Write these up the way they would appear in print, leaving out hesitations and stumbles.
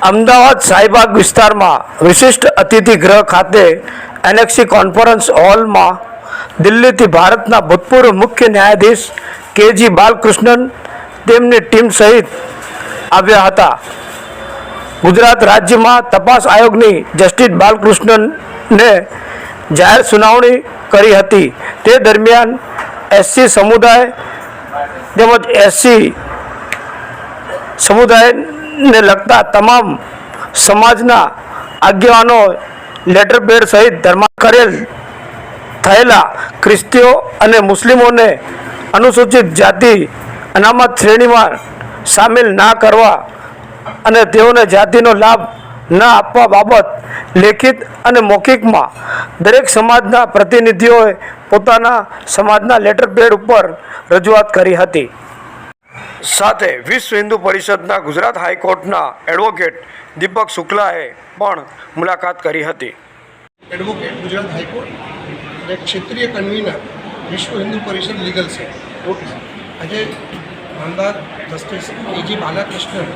અમદાવાદ શાહીબાગ વિસ્તારમાં વિશિષ્ટ અતિથિ ગૃહ ખાતે એનેક્સી કોન્ફરન્સ હોલમાં દિલ્હીથી ભારતના ભૂતપૂર્વ મુખ્ય ન્યાયાધીશ કેજી બાલકૃષ્ણન તેમની ટીમ સહિત આવ્યા હતા। ગુજરાત રાજ્યમાં તપાસ આયોગની જસ્ટિસ બાલકૃષ્ણને જાહેર સુનાવણી કરી હતી। તે દરમિયાન એસસી સમુદાય તેમજ એસસી સમુદાયને લગતા તમામ સમાજના આગેવાનો લેટરપેડ સહિત ધર્માંતરણ થયેલા ખ્રિસ્તીઓ અને મુસ્લિમોને અનુસૂચિત જાતિ અનામત શ્રેણીમાં સામેલ ના કરવા અને તેઓને જાતિનો લાભ ન આપવા બાબત લેખિત અને મૌખિકમાં દરેક સમાજના પ્રતિનિધિઓએ પોતાના સમાજના લેટરપેડ ઉપર રજૂઆત કરી હતી। સાથે વિશ્વ હિન્દુ પરિષદના ગુજરાત હાઈકોર્ટના એડવોકેટ દીપક શુક્લાએ પણ મુલાકાત કરી હતી। એડવોકેટ ગુજરાત હાઈકોર્ટ અને ક્ષેત્રીય કન્વીનર વિશ્વ હિન્દુ પરિષદ લીગલ છે। આજે નામદાર જસ્ટિસ કેજી બાલકૃષ્ણન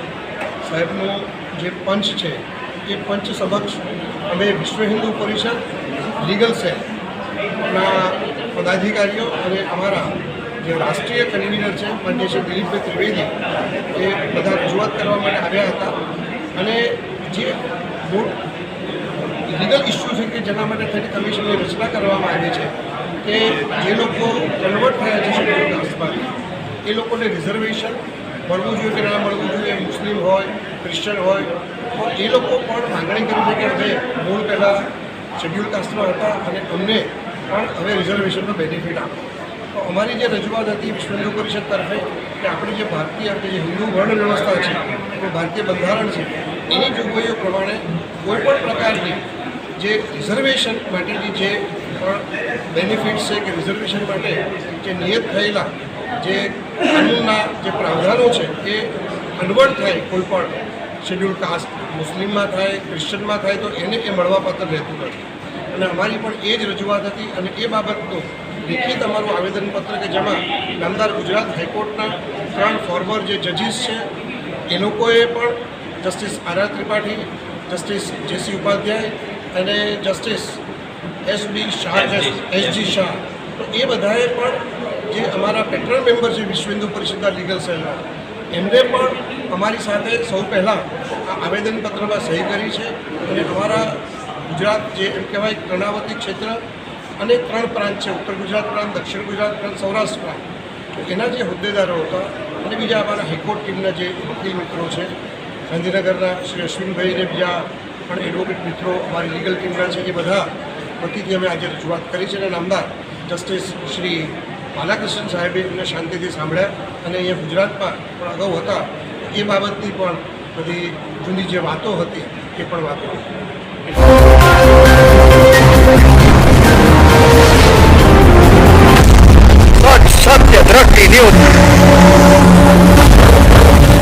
સાહેબનો જે પંચ છે એ પંચ સમક્ષ અમે વિશ્વ હિન્દુ પરિષદ લીગલ સેલના પદાધિકારીઓ અને અમારા જે રાષ્ટ્રીય કન્વીનર છે માનનીય શ્રી દિલીપભાઈ ત્રિવેદી એ બધા રજૂઆત કરવા માટે આવ્યા હતા। અને જે લીગલ ઇસ્યુ છે કે જેના માટે થઈને કમિશનની રચના કરવામાં આવી છે કે જે લોકો કન્વર્ટ થયા છે શેડ્યુલ કાસ્ટમાંથી એ લોકોને રિઝર્વેશન મળવું જોઈએ કે ના મળવું જોઈએ, મુસ્લિમ હોય ક્રિશ્ચન હોય તો એ લોકો પણ માંગણી કરી છે કે હવે મૂળ પહેલાં શેડ્યુલ કાસ્ટમાં હતા અને અમને પણ હવે રિઝર્વેશનનો બેનિફિટ આપો। તો અમારી જે રજૂઆત હતી વિશ્વ હિન્દુ પરિષદ તરફે કે આપણી જે ભારતીય જે હિન્દુ વર્ણ વ્યવસ્થા છે આપણું ભારતીય બંધારણ છે એની જોગવાઈઓ પ્રમાણે કોઈપણ પ્રકારની જે રિઝર્વેશન માટેની જે પણ બેનિફિટ્સ છે કે રિઝર્વેશન માટે જે નિયત થયેલા જે કાનૂનના જે પ્રાવધાનો છે એ કન્વર્ટ થાય કોઈપણ શેડ્યુલ કાસ્ટ મુસ્લિમમાં થાય ક્રિશ્ચનમાં થાય તો એને એ મળવાપાત્ર રહેતું નથી। અને અમારી પણ એ જ રજૂઆત હતી અને એ બાબતનું લિખિત અમારું આવેદનપત્ર કે જેમાં નામદાર ગુજરાત હાઈકોર્ટના 3 ફોર્મર જે જજીસ છે એ લોકોએ પણ justice R Tripathi, justice J C Upadhyay અને justice S B Shah S G Shah તો એ બધાએ પણ જે અમારા પેટ્રન મેમ્બર છે વિશ્વ હિન્દુ પરિષદના લીગલ સેલના એમને પણ અમારી સાથે સૌ પહેલાં આ આવેદનપત્રમાં સહી કરી છે। અને અમારા ગુજરાત જે એમ કહેવાય કર્ણાવતી ક્ષેત્ર અને 3 પ્રાંત છે, ઉત્તર ગુજરાત પ્રાંત, દક્ષિણ ગુજરાત પ્રાંત, સૌરાષ્ટ્ર પ્રાંત, તો એના જે હોદ્દેદારો હતા અને બીજા અમારા હાઈકોર્ટ ટીમના જે વકીલ મિત્રો છે ગાંધીનગરના શ્રી અશ્વિનભાઈ અને બીજા પણ એડવોકેટ મિત્રો અમારી લીગલ ટીમના છે એ બધા વતીથી અમે આજે રજૂઆત કરી છે। અને નામદાર જસ્ટિસ શ્રી બાલકૃષ્ણન સાહેબે એમને શાંતિથી સાંભળ્યા અને અહીંયા ગુજરાતમાં પણ અગાઉ હતા એ બાબતની પણ બધી જૂની જે વાતો હતી એ પણ વાતો